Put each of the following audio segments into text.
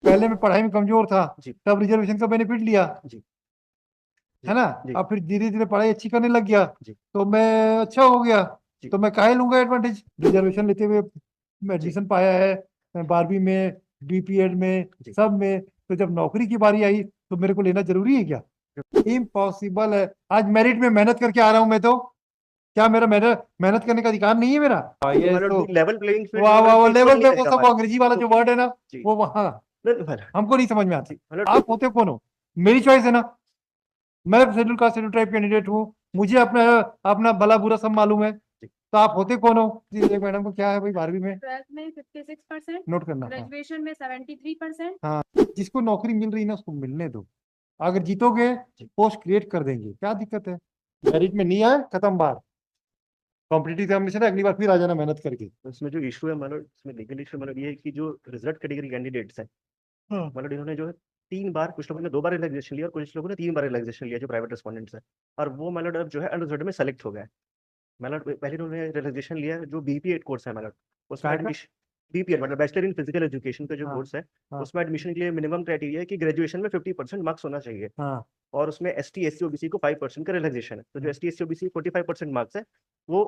पहले मैं पढ़ाई में कमजोर था, जी तब रिजर्वेशन का बेनिफिट लिया, जी है ना। जी अब फिर धीरे धीरे पढ़ाई अच्छी करने लग गया, जी तो मैं अच्छा हो गया, जी तो मैं काहे लूंगा एडवांटेज रिजर्वेशन लेते हुए। मैं जी एडमिशन पाया है 12वीं में, बीपीएड में, जी। सब में। तो जब नौकरी की बारी आई तो मेरे को लेना जरूरी है क्या? इम्पॉसिबल है। आज मेरिट में मेहनत करके आ रहा हूं मैं, तो क्या मेरा मेहनत मेहनत करने का अधिकार नहीं है मेरा? तो ये तो मतलब लेवल प्लेइंग फील्ड वाह में वाह मतलब वाह, इक्वल लेवल नहीं पे वो रहेगा सब हमारा। अंग्रेजी वाला तो जो वर्ड है ना, जी वो वहाँ नहीं मतलब हमको नहीं समझ में आता। जी मतलब आप होते कौन हो? मेरी चॉइस है ना। मैं schedule caste schedule tribe candidate हूँ, मुझे अपना अपना भला बुरा सब मालूम है। जी तो आप होते कौन हो? जी एक मैडम को क्या है भाई, 12वीं में 12th में 56%, नोट करना। हाँ ग्रेजुएशन में 73%। हाँ, जिसको नौकरी मिल रही है ना उसको मिलने दो। अगर जीतोगे जी। पोस्ट क्रिएट कर देंगे, क्या दिक्कत है? मेरिट में नहीं आए, खत्म बात। कॉम्पिटिटिव एग्जामिनेशन है, अगली बार फिर आ जाना मेहनत करके। तो इसमें जो इशू है मतलब इसमें लीगल इशू मतलब ये है कि जो रिजर्व कैटेगरी कैंडिडेट्स हैं हाँ मतलब इन्होंने जो है 3 बार, कुछ लोगों ने 2 बार रिलैक्सेशन लिया और कुछ लोगों ने 3 बार रिलैक्सेशन लिया जो प्राइवेट रिस्पॉन्डेंट्स है। और वो मतलब अब जो है अनरिजर्व में सेलेक्ट हो गए। मतलब पहले उन्होंने रिलैक्सेशन लिया जो बीपीएड कोर्स है मतलब उसमें क्या का? एडमिशन, बीपीएड मतलब बैचलर इन फिजिकल एजुकेशन का जो हाँ कोर्स है हाँ उसमें एडमिशन के लिए मिनिमम क्राइटेरिया है कि ग्रेजुएशन में 50% मार्क्स होना चाहिए। हाँ और उसमें S T S C OBC को 5% का रिलैक्सेशन है। तो जो S T S C OBC 45% marks है वो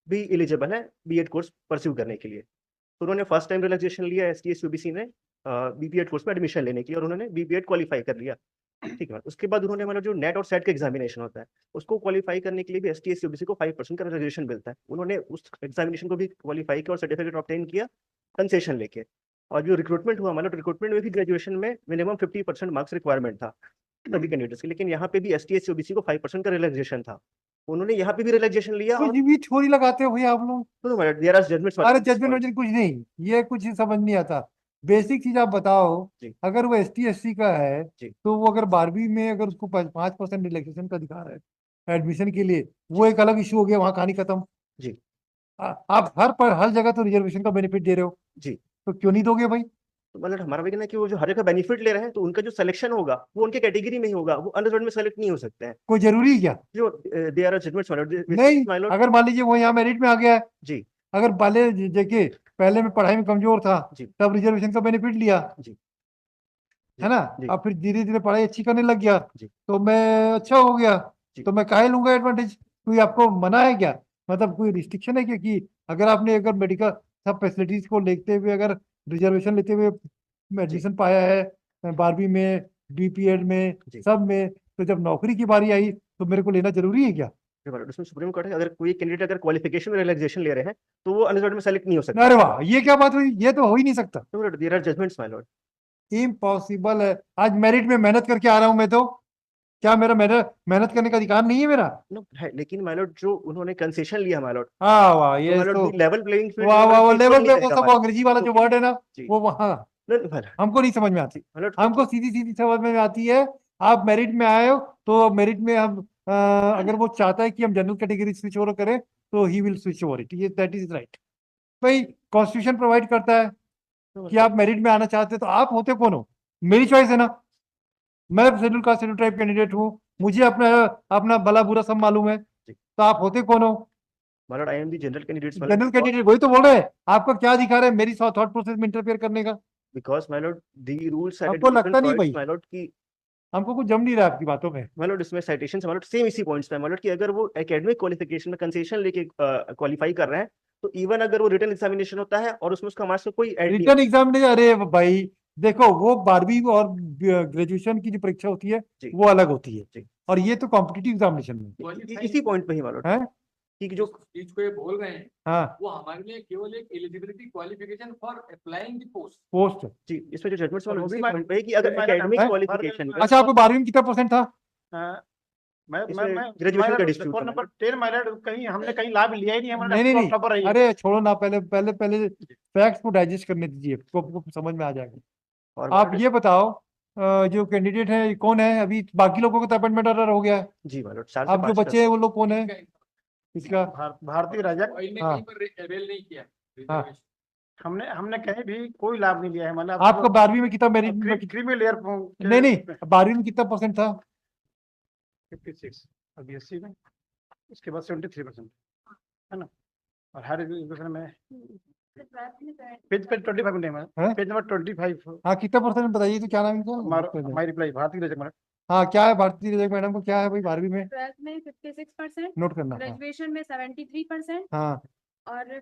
भी एलिजिबल है बीएड कोर्स परस्यू करने के लिए। तो उन्होंने फर्स्ट टाइम रिलैक्सेशन लिया S T S C OBC ने बीपीएड कोर्स में एडमिशन लेने के लिए और उन्होंने बीपीएड क्वालिफाई कर लिया। ठीक है, उसके बाद उन्होंने मतलब जो नेट और सेट का एग्जामिनेशन होता है उसको क्वालिफाई करने के लिए भी S T S C OBC को 5% का रिजर्वेशन मिलता है। उन्होंने उस एग्जामिनेशन को भी क्वालिफाई किया और सर्टिफिकेट ऑब्टेन किया कंसेशन लेके। और जो रिक्रूटमेंट हुआ मतलब रिक्रूटमेंट में भी ग्रेजुएशन में मिनिमम 50% मार्क्स रिक्वायरमेंट था सभी कैंडिडेट्स के। लेकिन यहाँ पे भी S T S C OBC को 5% का रिलैक्सेशन था। उन्होंने यहाँ पे भी रिलैक्सेशन लिया कुछ और भी थोड़ी लगाते हो भैया आप लोग। तो देयर आर जजमेंट्स अरे दिस जजमेंट पॉइंट। वजमेंट कुछ नहीं, ये कुछ ही समझ नहीं आता। बेसिक चीज आप बताओ। जी अगर वो एस टी एस सी का है, जी तो वो अगर 12वीं में अगर उसको 5% रिलैक्सेशन का अधिकार है एडमिशन के लिए, वो जी एक अलग इशू हो गया, वहां कहानी खत्म। जी आप हर जगह तो रिजर्वेशन का बेनिफिट दे रहे हो, जी। तो क्यों नहीं दोगे भाई? तो मतलब हमारा भी कहना है कि वो जो हर एक का बेनिफिट ले रहे हैं तो उनका जो सिलेक्शन होगा वो उनके कैटेगरी में ही होगा, वो अनरिजर्व में सेलेक्ट नहीं हो सकते हैं। कोई जरूरी है क्या? जो दे आर जजमेंट्स नहीं। My Lord. अगर मान लीजिए वो यहाँ मेरिट में आ गया है, जी अगर पहले देखिए पहले मैं पढ़ाई में कमजोर था, जी तब रिजर्वेशन का बेनिफिट लिया, जी है जी ना। जी अब फिर धीरे धीरे पढ़ाई अच्छी करने लग गया, जी तो मैं अच्छा हो गया, जी तो मैं काहे लूंगा एडवांटेज? कोई आपको मना है क्या? मतलब कोई रिस्ट्रिक्शन है क्या कि अगर आपने अगर मेडिकल सब फैसिलिटीज को लेते हुए अगर रिजर्वेशन लेते हुए जी एडमिशन पाया है 12वीं में, बीपीएड में, जी। सब में, तो जब नौकरी की बारी आई तो मेरे को लेना जरूरी है क्या? माय लॉर्ड, उसमें सुप्रीम कोर्ट है अगर कोई कैंडिडेट अगर क्वालिफिकेशन में रिलैक्सेशन ले रहे हैं तो वो अनरिजर्व में सेलेक्ट नहीं हो सकता। अरे वाह, ये क्या बात हुई? ये तो हो ही नहीं सकता। तो there are judgments my lord. Impossible है। आज मेरिट में मेहनत करके आ रहा हूं मैं, तो क्या मेरा मेहनत मेहनत करने का अधिकार नहीं है मेरा? नो है लेकिन माय लॉर्ड जो उन्होंने कंसेशन लिया माय लॉर्ड, हाँ वाह, तो ये माय लॉर्ड तो लेवल प्लेइंग फील्ड वाह में वाह मतलब वाह, इक्वल लेवल नहीं पे वो रहेगा सब हमारा। अंग्रेजी वाला तो जो वर्ड है ना, जी वो वहाँ नहीं माय लॉर्ड हमको नहीं समझ में आती। माय लॉर्ड हमको सीधी सीधी समझ में आती है। आप मेरिट में आए हो, तो मेरिट में हम अगर वो चाहता है कि हम जनरल कैटेगरी स्विच ओवर करें, तो he will switch over it, ये दैट इज राइट। भाई कॉन्स्टिट्यूशन प्रोवाइड करता है कि आप मेरिट में आना चाहते हो, तो आप होते कौन हो? मेरी चॉइस है ना। मैं schedule caste schedule tribe candidate हूँ, मुझे अपना अपना भला बुरा सब मालूम है। तो आप होते कौन हो? My Lord I am the general candidates my Lord general candidate, वही तो बोल रहे हैं। आपका क्या अधिकार है मेरी थॉट प्रोसेस में इंटरफेयर करने का? Because my lord the rules cited हमको इन डिफरेंट लगता नहीं पॉइंट्स भाई, माय लॉर्ड की। हमको कुछ जम नहीं रहा आपकी बातों में। माय लॉर्ड इसमें साइटेशन माय लॉर्ड सेम इसी पॉइंट्स पे माय लॉर्ड कि अगर वो एकेडमिक क्वालिफिकेशन में कंसेशन लेके क्वालिफाई कर रहे हैं तो इवन अगर वो रिटन एग्जामिनेशन होता है और उसमें उसका मार्क्स का कोई ऐड नहीं रिटर्न होता। एग्जाम नहीं, अरे भाई देखो, वो 12वीं और ग्रेजुएशन की जो परीक्षा होती है जी वो अलग होती है, जी और ये तो कॉम्पिटिटिव एग्जामिनेशन में इसी पॉइंट पे ही माय लॉर्ड है। कि जो चीज को ये बोल रहे हैं हाँ, वो हमारे लिए केवल एक eligibility qualification for applying the post. Post. जी इसमें जो जजमेंट्स वाला और वो उसी भी पॉइंट पे है कि अगर मैं एकेडमिक है? क्वालिफिकेशन में अच्छा, आपको 12वीं में कितना परसेंट था? इसमें ग्रेजुएशन का डिस्प्यूट फोन था नंबर 10 माइलर कहीं हमने कहीं लाभ लिया ही नहीं, हमारे नहीं नहीं नहीं, टॉपर रही है। अरे छोड़ो ना, पहले पहले पहले फैक्ट्स को डाइजेस्ट करने दीजिए, आपको समझ में आ जाएगा। और आप माय ये बताओ, जो कैंडिडेट है कौन है अभी? बाकी लोगों का तो अपॉइंटमेंट ऑर्डर हो गया है, जी माय लॉर्ड 4 से अब जो 5 का। बच्चे हैं वो लोग कौन है इसका? भारतीय राजा ने हाँ कहीं पर अवेल नहीं किया हाँ, रिजर्वेशन। हमने हमने कहीं भी कोई लाभ नहीं लिया है, मतलब आपका 12वीं में कितना मेरिट में क्रीमी लेयर नहीं नहीं, 12वीं में कितना परसेंट था? 56 और बीएससी में, उसके बाद 73% है ना। और हायर एजुकेशन में 12th में 70 पेज 25 नहीं हैं? Madam, page number 25। हाँ कितना परसेंट बताइए तो क्या नाम है इनका? हमारी रिप्लाई भारतीय रजक मैडम। हाँ क्या है भारतीय रजक मैडम को, क्या है भाई 12वीं में? 12th में 56%, नोट करना। हाँ ग्रेजुएशन में 73% हाँ और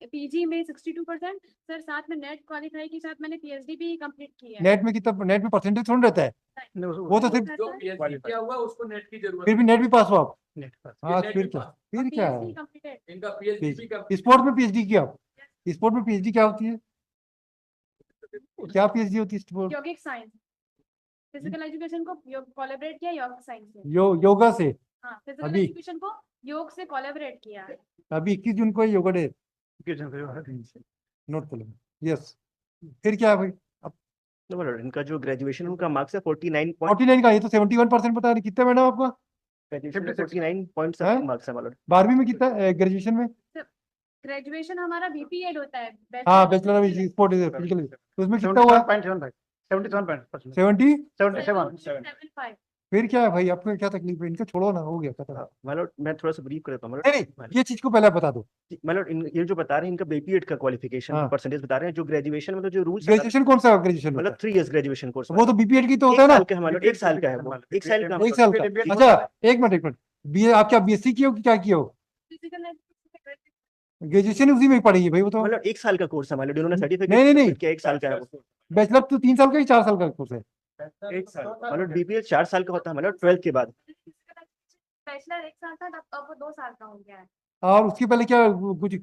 पीजी में 62%। सर साथ में नेट क्वालिफाई के साथ मैंने पीएचडी भी कंप्लीट की है। नेट में कितना, नेट में परसेंटेज थोड़ा रहता है, नहीं, वो तो सिर्फ जो PhD किया हुआ है, उसको नेट की जरूरत फिर भी नेट भी पास हो आप। नेट पर। हाँ नेट फिर भी क्या, पास। फिर क्या है? PhD completed. इनका PhD भी कर स्पोर्ट्स में पीएचडी किया आप? स्पोर्ट में पीएचडी क्या होती है, क्या पीएचडी होती है स्पोर्ट? यौगिक साइंस, फिजिकल एजुकेशन को कोलैबोरेट किया यौगिक साइंस से। योगा से। हाँ, फिजिकल अभी? एजुकेशन को योग से कोलैबोरेट किया है। अभी 21 जून को है योगा डे, नोट कर लो। यस, फिर क्या है भाई? नो my lord, इनका जो ग्रेजुएशन उनका मार्क्स है 49 49 का, ये तो 71% बता रहे, कितना मैडम आपका? ग्रेजुएशन में 56 49 पॉइंट हैं? समथिंग मार्क्स है my lord। 12वीं में कितना, ग्रेजुएशन में? ग्रेजुएशन हमारा बीपीएड होता है। हाँ बैचलर ऑफ स्पोर्ट फिजिकल, तो उसमें कितना हुआ? 77.75 77%। 70। 77 75। फिर क्या है भाई, आपको क्या तकलीफ है? इनका छोड़ो ना, हो गया खत्म। my lord, मैं थोड़ा सा ब्रीफ कर देता हूँ my lord। नहीं नहीं, ये चीज को पहले बता दो। my lord, ये जो बता रहे हैं इनका बीपीएड का क्वालिफिकेशन हाँ। परसेंटेज बता रहे हैं, जो ग्रेजुएशन में तो जो रूल्स ग्रेजुएशन कौन सा ग्रेजुएशन होता मतलब 3 इयर्स ग्रेजुएशन कोर्स है? वो तो बीपीएड की तो होता है ना। साल का है my lord, 1 साल का है वो, 1 साल का एक साल का। अच्छा एक मिनट, बी आप क्या बीएससी किए हो कि क्या किए हो? फिजिकल एजुकेशन ग्रेजुएशन उसी में पढ़ेगी भाई वो तो। मतलब 1 साल का कोर्स है my lord, इन्होंने सर्टिफिकेट नहीं। क्या 1 साल का है वो। बैचलर तो 3 साल का ही 4 साल का कोर्स है? 1 साल मतलब बीपीएल 4 साल का होता है मतलब 12th के बाद। बैचलर 1 साल था, अब वो 2 साल का हो गया है। और उसके पहले क्या कुछ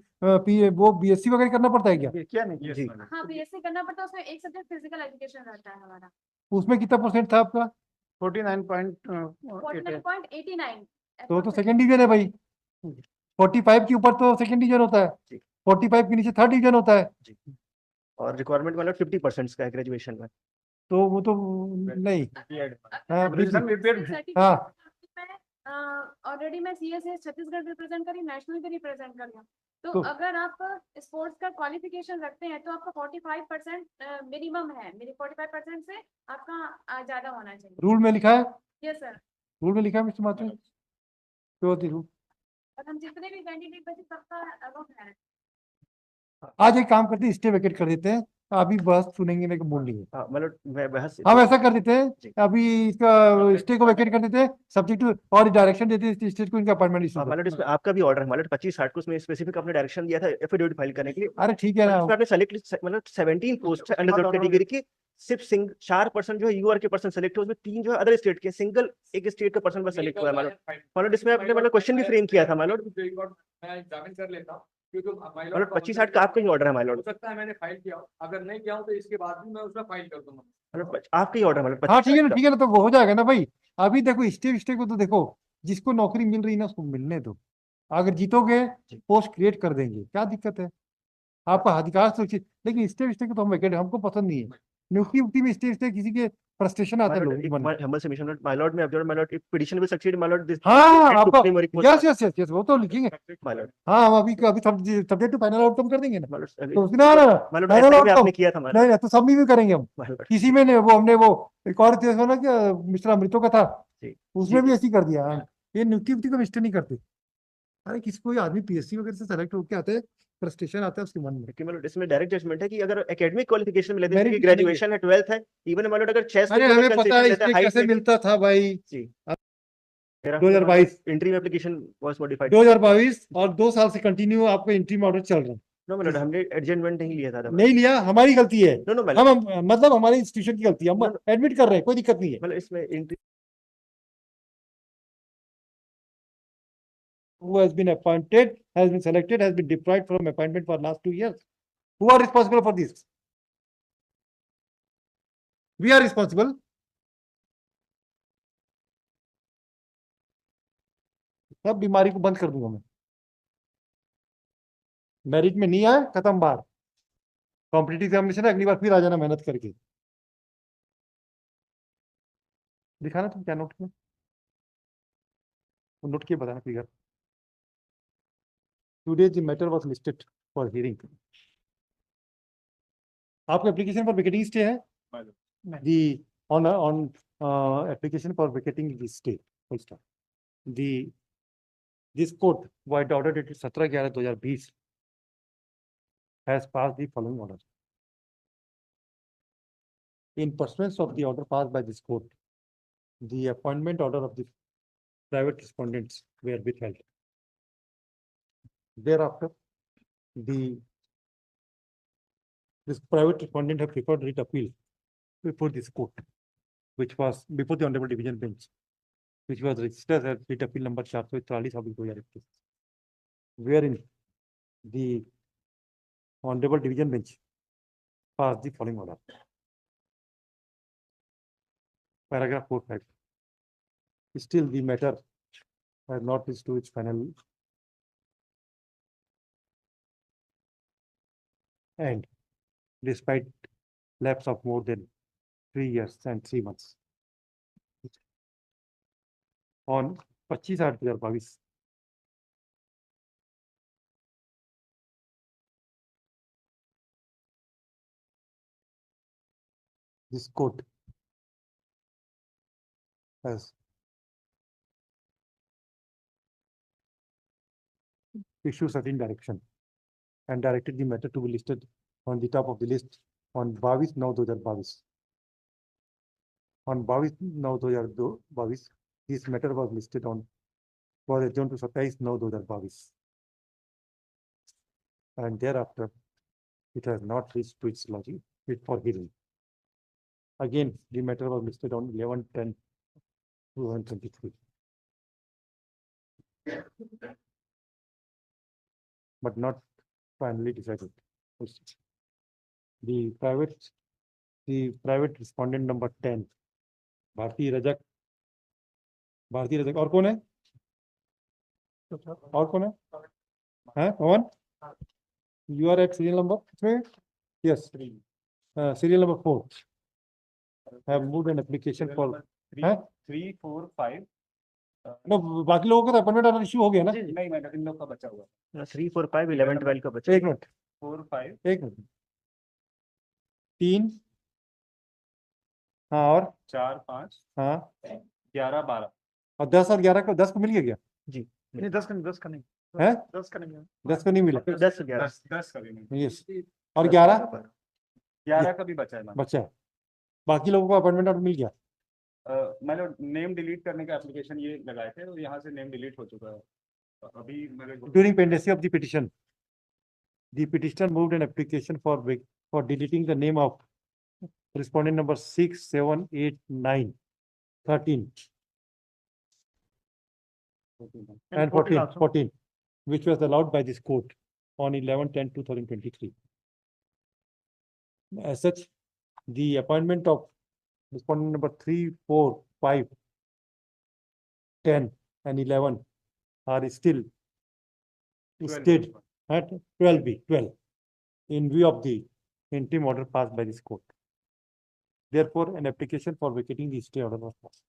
वो बीएससी वगैरह करना पड़ता है क्या? क्या नहीं जी हाँ, बीएससी करना पड़ता है, उसमें एक सब्जेक्ट फिजिकल एजुकेशन रहता है हमारा। उसमें कितना परसेंट था आपका? 49.8 49.89। तो सेकंड डिवीजन है भाई। 45 के ऊपर तो सेकंड डिवीजन होता है, जी। 45 के नीचे थर्ड डिवीजन होता है। और रिक्वायरमेंट मतलब 50% का है ग्रेजुएशन में। तो वो तो नहीं। हाँ, ग्रेजुएशन में पेड हाँ। ऑलरेडी मैं सीएसए छत्तीसगढ़ रिप्रेजेंट करी, नेशनल भी रिप्रेजेंट कर रही हूँ। तो तो- अगर आप स्पोर्ट्स का क्वालिफिकेशन रखते हैं तो आपका 45% मिनिमम है। मेरी 45% से आपका ज्यादा होना चाहिए। रूल में लिखा है, यस सर। रूल में लिखा है मिस्टर माथुर, तो होती रूल। और हम जितने भी कैंडिडेट बचे सबका अलाउ है। आज एक काम करते हैं, स्टे वेकेट कर देते हैं, अभी बहस सुनेंगे नहीं बोल रही है। हाँ मतलब मैं बहस हम ऐसा कर देते जी। हैं, अभी इसका स्टे को वेकेट कर देते हैं, सब्जेक्ट और डायरेक्शन देते हैं स्टेट को, इनका अपॉइंटमेंट इशू। मतलब इसमें आपका भी ऑर्डर है मतलब 25-60 को उसमें स्पेसिफिक आपने डायरेक्शन दिया था एफिडेविट फाइल करने के लिए। अरे ठीक है ना, इसमें आपने सेलेक्ट मतलब 17 पोस्ट है अंडर कैटेगरी की, सिर्फ 4% जो है यूआर के पर्सन सेलेक्ट हुए, उसमें 3 जो है अदर स्टेट के, सिंगल एक स्टेट का पर्सन बस सेलेक्ट हुआ है मतलब इसमें आपने मतलब क्वेश्चन भी फ्रेम किया था मतलब मैं एग्जामिन कर लेता हूँ क्योंकि मतलब 25-60 का आपका ही ऑर्डर है हो मतलब सकता है मैंने फाइल किया हो, अगर नहीं किया हूं तो इसके बाद भी मैं उसमें फाइल कर दूंगा। आपका ही ऑर्डर मतलब हाँ ठीक है ना, 25-60 ठीक है ना, तो वो हो जाएगा ना भाई। अभी देखो स्टे को तो देखो, जिसको नौकरी मिल रही है ना उसको मिलने दो, अगर जीतोगे पोस्ट क्रिएट कर देंगे, क्या दिक्कत है? आपका अधिकार सुरक्षित, लेकिन स्टे को तो हम वेकेट, हमको पसंद नहीं है। नियुक्ति उक्ति में स्टे किसी के फ्रस्ट्रेशन आता है लोगों के मन में। humble submission my lord में observed my lord if petition will succeed my lord this हाँ to आपका, claim or request यस वो तो लिखेंगे। my lord हाँ हम अभी सब्जेक्ट टू फाइनल आउटकम कर देंगे ना, my lord तो उसमें ना my lord फाइनल SI में आउटकम आपने किया था my lord नहीं, तो सब में भी करेंगे हम। my lord किसी में ने वो हमने वो एक और केस ना कि मिस्टर अमृतो का था, जी उसमें जी, भी ऐसी कर दिया। हाँ, ये नियुक्ति उक्ति को मिस्टेक नहीं करते। अरे किसी कोई आदमी पीएससी वगैरह से सेलेक्ट होके आते हैं, फ्रस्ट्रेशन आता है उसके मन में। कि मतलब इसमें डायरेक्ट जजमेंट है कि अगर एकेडमिक क्वालिफिकेशन में लेते हैं Merit कि नहीं ग्रेजुएशन है 12th है, इवन मतलब अगर चेस अरे हमें पता है इसमें कैसे मिलता था भाई। जी 2022 इंट्री में एप्लीकेशन वाज मॉडिफाइड 2022 और 2 साल से कंटिन्यू आपका इंट्री में ऑर्डर चल रहा है। नो मतलब हमने एडजमेंट नहीं लिया था नहीं लिया, हमारी गलती है। नो नो हम मतलब हमारी इंस्टीट्यूशन की गलती है, हम एडमिट कर रहे हैं, कोई दिक्कत नहीं है। मतलब इसमें entry Who has been appointed, has been selected, has been deprived from appointment for last 2 years. Who are responsible for this? We are responsible. सब बीमारी को बंद कर दूंगा मैं। मेरिट में नहीं आए, खत्म बात। कॉम्पिटिटिव एग्जामिनेशन है, अगली बार फिर आ जाना मेहनत करके। दिखाना तुम क्या नोट किया, नोट किए बताना figure. Today the matter was listed for hearing. आपका एप्लीकेशन पर विकेटिंग स्टे है? The on application for vacating the stay, full stop. This court, white order dated 17/11/2020, has passed the following order. In pursuance of the order passed by this court, the appointment order of the private respondents were withheld. Thereafter, this private respondent have preferred writ appeal before this court, which was before the Honorable Division Bench, which was registered as writ appeal number 441/2021, wherein the Honorable Division Bench passed the following order. Paragraph 4.5. Still, the matter has not reached to its final end, despite lapse of more than 3 years and 3 months. On 25/8/2022, this court has issued certain direction and directed the matter to be listed on the top of the list on 22/9/2022. On 22/9/2022, this matter was listed on was adjourned to 27/9/2022. And thereafter, it has not reached to its logic for hearing. Again, the matter was listed on 11/10/2023. But not finally decided. The private respondent number 10, Bharti Rajak. और कौन है? और कौन है? हैं? Pawan? You are at serial number 3? Yes. Serial number 4. Have moved an application for 3, 4, 5. no, बाकी लोगों का तो अपॉइंटमेंट ऑर्डर इशू हो गया ना? नहीं मैडम, इन लोग का बचा हुआ 3, 4, 5, 11, 12 का बचा। एक मिनट, 4, 5, एक मिनट। 3, हाँ, और 4, 5, हाँ, 11, 12। और 10 और 11 को 10 को मिल गया क्या? नहीं 10 का नहीं, 10 का नहीं, है? 10 का नहीं है। 10 को नहीं मिला। 10, 11, 10 का भी नहीं, यस, और 11 11 का भी बचा है मैम। बच्चा है। बाकी लोगों को अपॉइंटमेंट ऑर्डर मिल गया। मैंने नेम डिलीट करने का एप्लीकेशन ये लगाए थे, और यहाँ से नेम डिलीट हो चुका है। अभी मेरे During pendency of the petition, the petitioner moved an application for deleting the name of respondent number 6, 7, 8, 9, 13, and 14, which was allowed by this court on 11/10/2023. As such, the appointment of respondent number 3, 4, 5, 10, and 11 are still stayed at 12 in view of the interim order passed by this court. Therefore, an application for vacating the stay order was passed.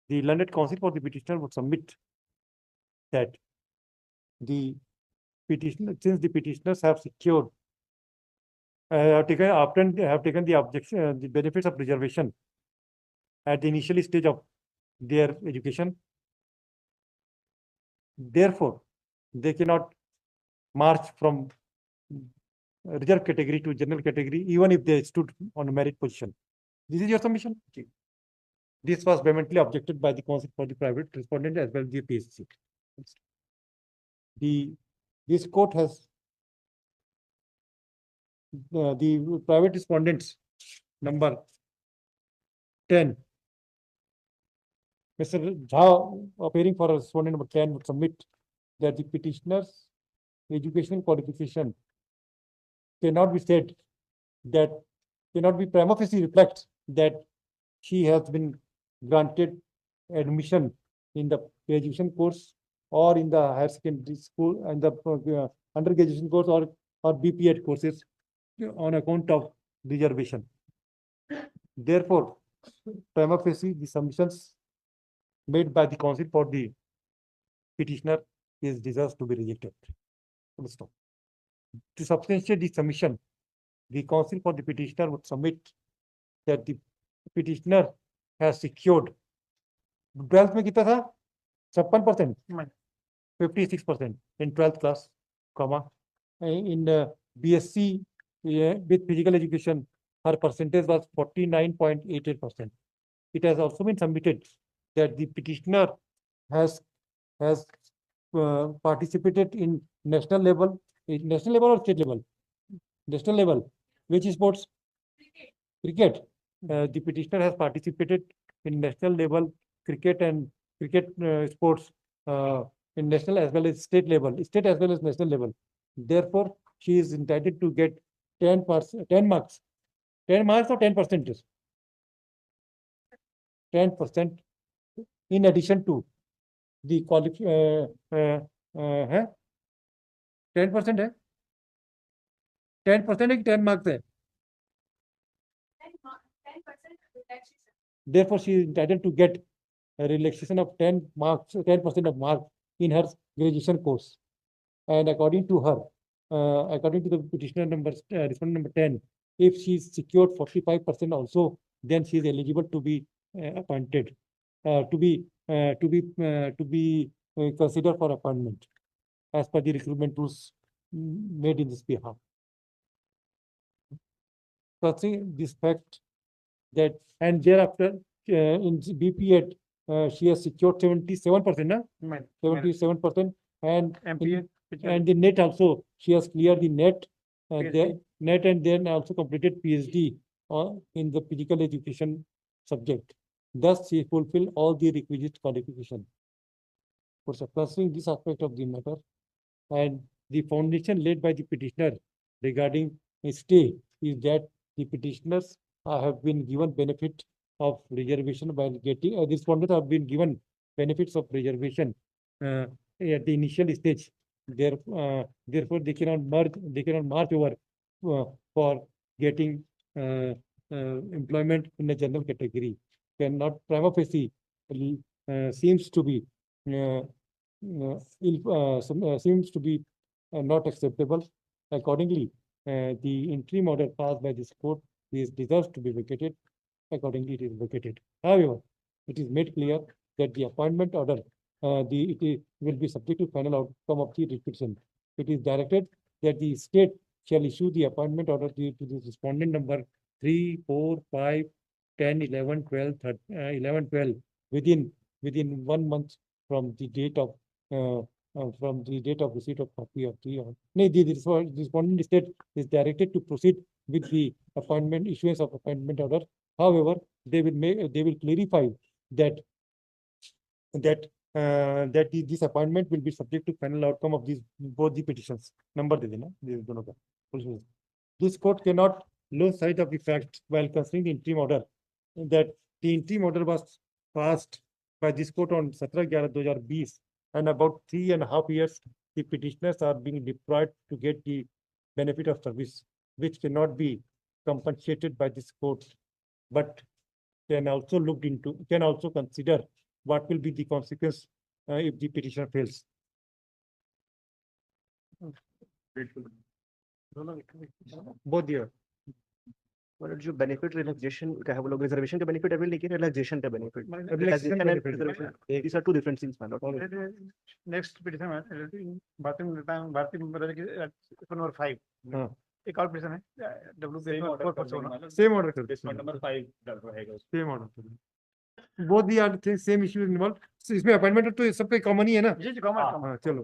The learned counsel for the petitioner would submit that the petitioner, since the petitioners have secured, have taken the objection, the benefits of reservation at the initial stage of their education. Therefore, they cannot march from reserve category to general category, even if they stood on a merit position. This is your submission. This was vehemently objected by the counsel for the private respondent as well as the PSC. This court has the private respondents number 10. Mr. Jha, appearing for respondent number 10, would submit that the petitioner's educational qualification cannot be said that cannot be prima facie reflect that she has been granted admission in the graduation course or in the higher secondary school and the undergraduation course or BPEd courses on account of reservation. Therefore, prima facie the submissions made by the counsel for the petitioner is deserves to be rejected. To substantiate the submission, the counsel for the petitioner would submit that the petitioner has secured 12th में कितना था? 56%, 56% in 12th class, comma, in BSc with physical education, her percentage was 49.88%. It has also been submitted that the petitioner has participated in national level or state level? National level. Which sports? Cricket. The petitioner has participated in national level cricket and cricket sports in national as well as state level, state as well as national level. Therefore, she is entitled to get 10 marks, 10 marks or 10%? 10% in addition to the 10% है 10% है कि 10 marks है? 10% relaxation. Therefore, she is entitled to get a relaxation of 10 marks, 10% of marks in her graduation course. And according to her, according to the petitioner respondent number 10, if she is secured 45% also, then she is eligible to be appointed, to be considered for appointment as per the recruitment rules made in this behalf. Considering this fact that, and thereafter in BPED she has secured 77%, na? 77%, and MPA, and the net also she has cleared the net, PhD. net, and then also completed PhD in the physical education subject. Thus, she fulfilled all the requisite qualification. For considering this aspect of the matter and the foundation laid by the petitioner regarding a stay is that the petitioners have been given benefit of reservation while getting the respondents have been given benefits of reservation at the initial stage. Therefore, they cannot march over for getting employment in a general category. Cannot prima facie seems to be not acceptable. Accordingly, the interim order passed by this court deserves to be vacated. Accordingly, it is vacated. However, it is made clear that the appointment order will be subject to final outcome of the requisition. It is directed that the state shall issue the appointment order to the respondent number 3, 4, 5, 10, 11, 12, 11, 12 within 1 month from the date of receipt of copy of the respondent state is directed to proceed with the issuance of appointment order. However, they will clarify that this appointment will be subject to final outcome of both the petitions. Number दे देना, दोनों का. This court cannot lose sight of the fact while considering the interim order that the interim order was passed by this court on 17/11/2020, and about 3.5 years the petitioners are being deprived to get the benefit of service, which cannot be compensated by this court, but can also consider what will be the consequence if the petitioner fails. Both the और जो benefit relaxation का है वो लोग reservation का benefit avail नहीं किया, relaxation का benefit. Relaxation relaxation and benefit. Reservation, these are two different things, man. Next petition है भारतीय नंबर 5. हाँ. एक और पिटीशन है same order कर दो. नंबर 5 रहेगा. Same order कर दो. Both the are same issue involved. So इसमें appointment तो सब पे common ही है ना? जी कॉमन हाँ, चलो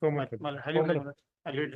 common कर दो. ग्रेटफुल